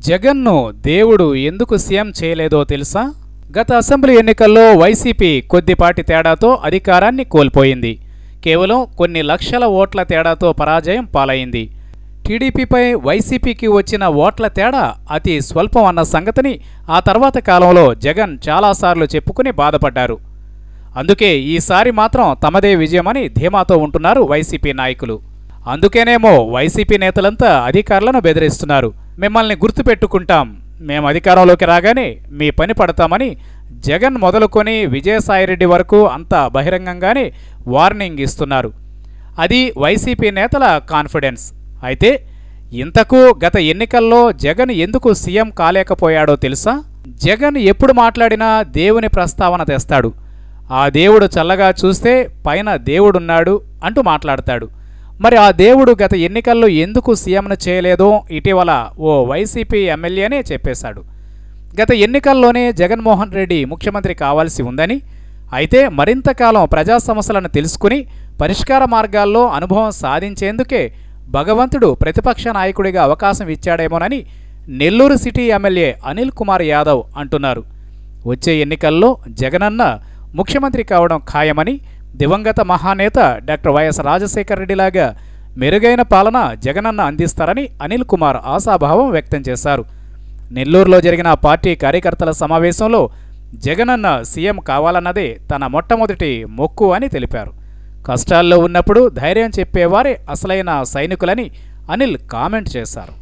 జగన్ను దేవుడు ఎందుకు సీఎం చేయలేదో తెలుసా? గత అసెంబ్లీ ఎన్నికల్లో వైసీపీ కొద్దిపాటి తేడాతో అధికారాన్ని కోల్పోయింది. కేవలం కొన్ని లక్షల ఓట్ల తేడాతో పరాజయం పాలైంది. టీడీపీపై వైసీపీకి వచ్చిన ఓట్ల తేడా అతి స్వల్పం అన్న సంగతిని ఆ తర్వాత కాలంలో జగన్ చాలాసార్లు చెప్పుకుని బాధపడ్డారు. అందుకే ఈసారి మాత్రం తమదే విజయమని ధీమాతో ఉంటున్నారు వైసీపీ నాయకులు. అందుకేనేమో వైసీపీ నేతలంతా అధికారులను బెదిరిస్తున్నారు. మిమ్మల్ని గుర్తుపెట్టుకుంటాం, మేము అధికారంలోకి రాగానే మీ పని పడతామని జగన్ మొదలుకొని విజయసాయిరెడ్డి వరకు అంతా బహిరంగంగానే వార్నింగ్ ఇస్తున్నారు. అది వైసీపీ నేతల కాన్ఫిడెన్స్. అయితే ఇంతకు గత ఎన్నికల్లో జగన్ ఎందుకు సీఎం కాలేకపోయాడో తెలుసా? జగన్ ఎప్పుడు మాట్లాడినా దేవుని ప్రస్తావన తెస్తాడు. ఆ దేవుడు చల్లగా చూస్తే పైన దేవుడున్నాడు అంటూ మాట్లాడతాడు. మరి ఆ దేవుడు గత ఎన్నికల్లో ఎందుకు సీఎంను చేయలేదో ఇటీవల ఓ వైసీపీ ఎమ్మెల్యేనే చెప్పేశాడు. గత ఎన్నికల్లోనే జగన్మోహన్ రెడ్డి ముఖ్యమంత్రి కావాల్సి ఉందని, అయితే మరింతకాలం ప్రజా సమస్యలను తెలుసుకుని పరిష్కార మార్గాల్లో అనుభవం సాధించేందుకే భగవంతుడు ప్రతిపక్ష నాయకుడిగా అవకాశం ఇచ్చాడేమోనని నెల్లూరు సిటీ ఎమ్మెల్యే అనిల్ కుమార్ యాదవ్ అంటున్నారు. వచ్చే ఎన్నికల్లో జగనన్న ముఖ్యమంత్రి కావడం ఖాయమని, దివంగత మహానేత డాక్టర్ వైఎస్ రాజశేఖర రెడ్డిలాగా మెరుగైన పాలన జగనన్న అందిస్తారని అనిల్ కుమార్ ఆశాభావం వ్యక్తం చేశారు. నెల్లూరులో జరిగిన పార్టీ కార్యకర్తల సమావేశంలో జగనన్న సీఎం కావాలన్నదే తన మొట్టమొదటి మొక్కు అని తెలిపారు. కష్టాల్లో ఉన్నప్పుడు ధైర్యం చెప్పేవారే అసలైన సైనికులని అనిల్ కామెంట్ చేశారు.